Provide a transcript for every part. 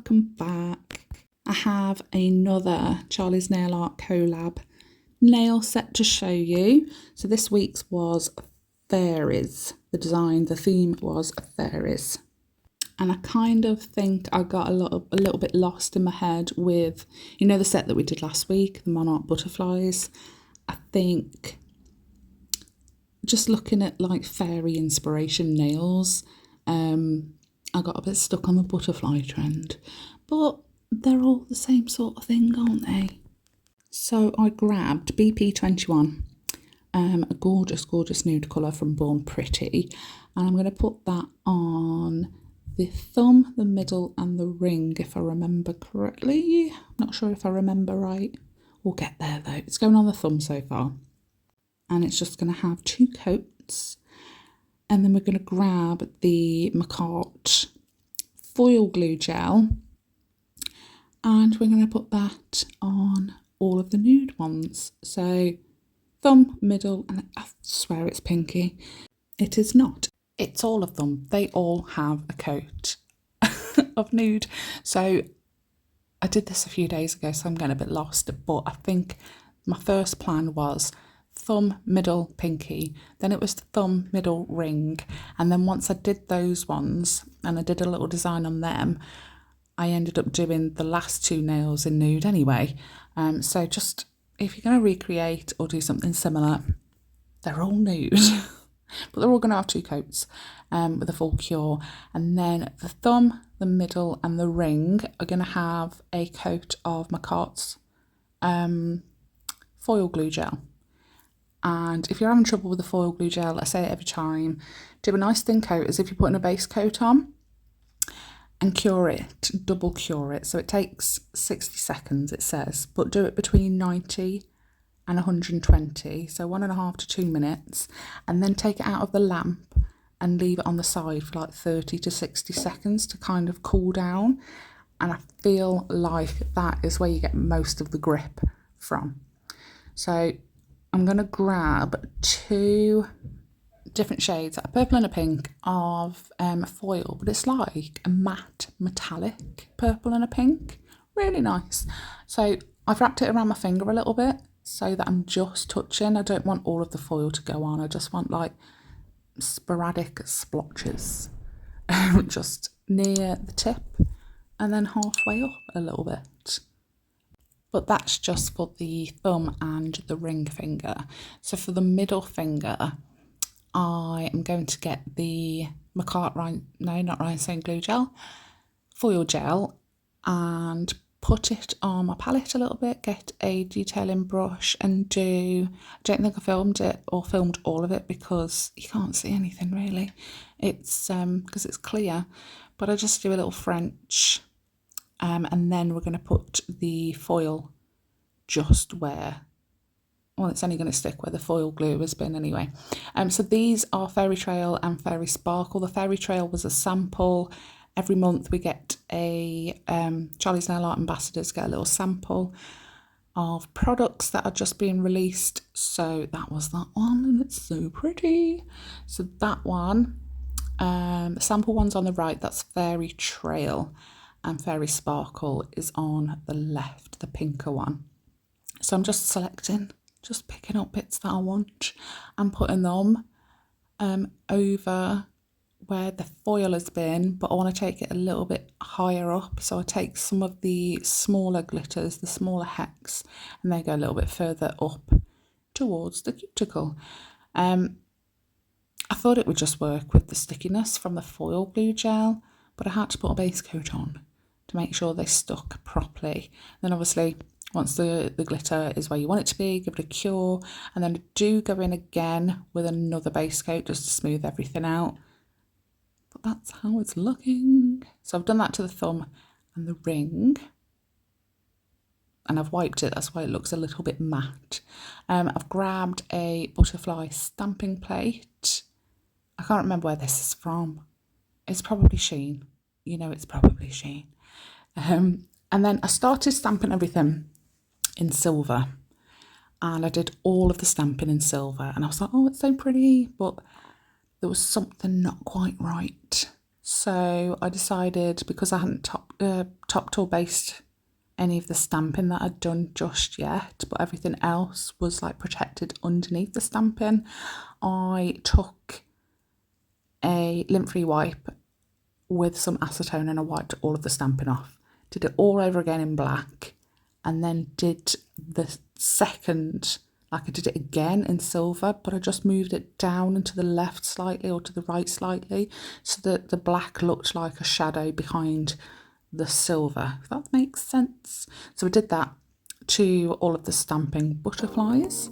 welcome back. I have another Charlie's Nail Art collab nail set to show you. So this week's was fairies. The design, the theme was fairies. And I kind of think I got a little bit lost in my head with, you know, the set that we did last week, the Monarch butterflies. I think just looking at like fairy inspiration nails, I got a bit stuck on the butterfly trend, but they're all the same sort of thing, aren't they? So I grabbed BP21, a gorgeous nude colour from Born Pretty, and I'm going to put that on the thumb, the middle and the ring, if I remember correctly. Not sure if I remember right. We'll get there though. It's going on the thumb so far. And it's just going to have 2 coats. And then we're going to grab the ℙ𝕆𝕻𝕻 foil glue gel. And we're going to put that on all of the nude ones. So thumb, middle, and I swear it's pinky. It is not. It's all of them. They all have a coat of nude. So I did this a few days ago, so I'm getting a bit lost. But I think my first plan was thumb, middle, pinky. Then it was the thumb, middle, ring. And then once I did those ones and I did a little design on them, I ended up doing the last 2 nails in nude anyway. So just, if you're going to recreate or do something similar, they're all nude. But they're all going to have 2 coats with a full cure. And then the thumb, the middle and the ring are going to have a coat of ℙ𝕆𝕻𝕻's foil glue gel. And if you're having trouble with the foil glue gel, I say it every time, do a nice thin coat as if you're putting a base coat on and cure it, double cure it. So it takes 60 seconds, it says, but do it between 90 and 120, so 1.5 to 2 minutes, and then take it out of the lamp and leave it on the side for like 30 to 60 seconds to kind of cool down. And I feel like that is where you get most of the grip from. So I'm going to grab 2 different shades, a purple and a pink of foil, but it's like a matte metallic purple and a pink. Really nice. So I've wrapped it around my finger a little bit so that I'm just touching. I don't want all of the foil to go on. I just want like sporadic splotches just near the tip and then halfway up a little bit. But that's just for the thumb and the ring finger. So for the middle finger, I am going to get the ℙ𝕆𝕻𝕻, glue gel, foil gel, and put it on my palette a little bit, get a detailing brush and I don't think I filmed it or filmed all of it because you can't see anything really. It's because it's clear, but I just do a little French. And then we're going to put the foil just where, well, it's only going to stick where the foil glue has been anyway. So these are Fairy Trail and Fairy Sparkle. The Fairy Trail was a sample. Every month we get a, Charlie's Nail Art ambassadors get a little sample of products that are just being released. So that was that one, and it's so pretty. So that one, the sample one's on the right, that's Fairy Trail. And Fairy Sparkle is on the left, the pinker one. So I'm just selecting, just picking up bits that I want and putting them over where the foil has been, but I want to take it a little bit higher up. So I take some of the smaller glitters, the smaller hex, and they go a little bit further up towards the cuticle. I thought it would just work with the stickiness from the foil glue gel, but I had to put a base coat on to make sure they stuck properly. Then obviously once the glitter is where you want it to be, give it a cure, and then do go in again with another base coat just to smooth everything out. But that's how it's looking. So I've done that to the thumb and the ring, and I've wiped it, that's why it looks a little bit matte. I've grabbed a butterfly stamping plate. I can't remember where this is from. It's probably Shein. You know, it's probably Shein. And then I started stamping everything in silver, and I did all of the stamping in silver, and I was like, oh, it's so pretty, but there was something not quite right. So I decided, because I hadn't topped or based any of the stamping that I'd done just yet, but everything else was like protected underneath the stamping, I took a lint-free wipe with some acetone and I wiped all of the stamping off. Did it all over again in black, and then did the second, like I did it again in silver, but I just moved it down and to the left slightly or to the right slightly, so that the black looked like a shadow behind the silver, if that makes sense. So I did that to all of the stamping butterflies.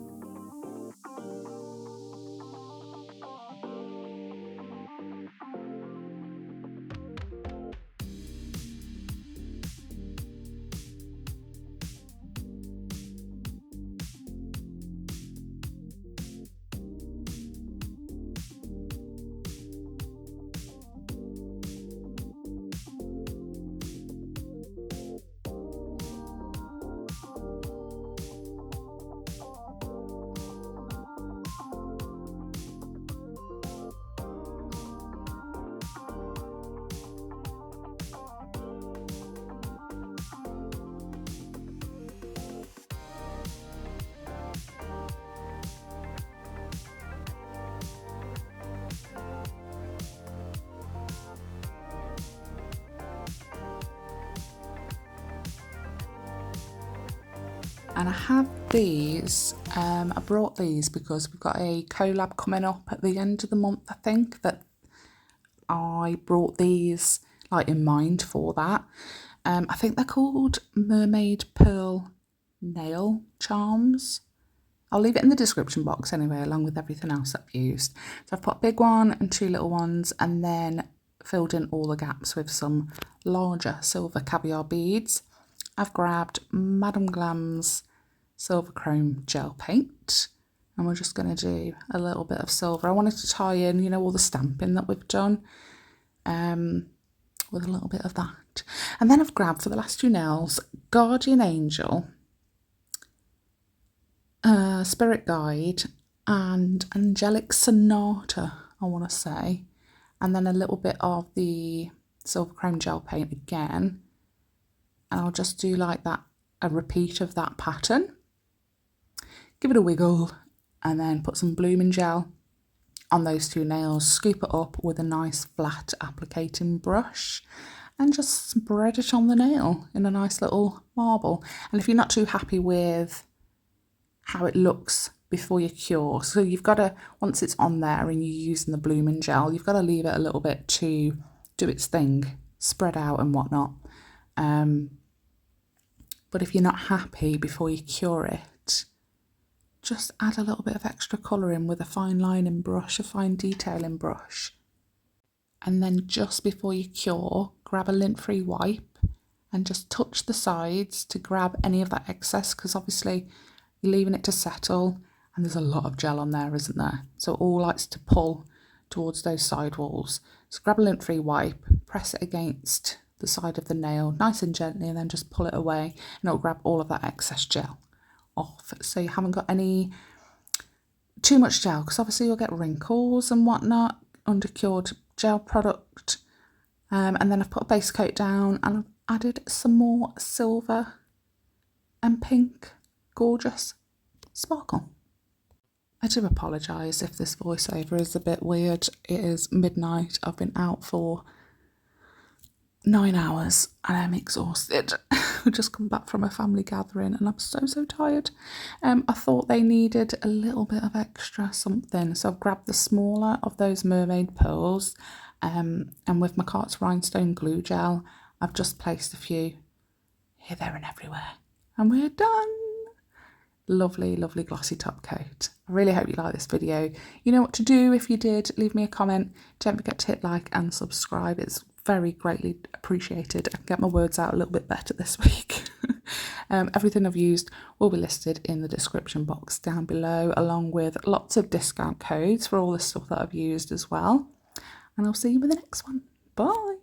And I have these, I brought these because we've got a collab coming up at the end of the month, I think, that I brought these like in mind for that. I think they're called Mermaid Pearl Nail Charms. I'll leave it in the description box anyway, along with everything else I've used. So I've put a big one and 2 little ones, and then filled in all the gaps with some larger silver caviar beads. I've grabbed Madame Glam's silver chrome gel paint, and we're just going to do a little bit of silver. I wanted to tie in, you know, all the stamping that we've done with a little bit of that. And then I've grabbed, for the last 2 nails, Guardian Angel, Spirit Guide, and Angelic Sonata, I want to say, and then a little bit of the silver chrome gel paint again. And I'll just do like that, a repeat of that pattern. Give it a wiggle, and then put some blooming gel on those 2 nails, scoop it up with a nice flat applicating brush, and just spread it on the nail in a nice little marble. And if you're not too happy with how it looks before you cure, so you've got to, once it's on there and you're using the blooming gel, you've got to leave it a little bit to do its thing, spread out and whatnot. But if you're not happy before you cure it, just add a little bit of extra colour in with a fine lining brush, a fine detailing brush. And then just before you cure, grab a lint-free wipe and just touch the sides to grab any of that excess, because obviously you're leaving it to settle and there's a lot of gel on there, isn't there? So it all likes to pull towards those side walls. So grab a lint-free wipe, press it against the side of the nail nice and gently, and then just pull it away, and it'll grab all of that excess gel off, so you haven't got any too much gel, because obviously you'll get wrinkles and whatnot under cured gel product. And then I've put a base coat down, and I've added some more silver and pink gorgeous sparkle. I do apologise if this voiceover is a bit weird. It is midnight. I've been out for 9 hours and I'm exhausted. We've just come back from a family gathering and I'm so tired. I thought they needed a little bit of extra something, so I've grabbed the smaller of those mermaid pearls, and with my Cart's rhinestone glue gel, I've just placed a few here, there and everywhere, and we're done. Lovely glossy top coat. I really hope you like this video. You know what to do. If you did, leave me a comment. Don't forget to hit like and subscribe. It's very greatly appreciated. I can get my words out a little bit better this week. Everything I've used will be listed in the description box down below, along with lots of discount codes for all the stuff that I've used as well. And I'll see you with the next one. Bye.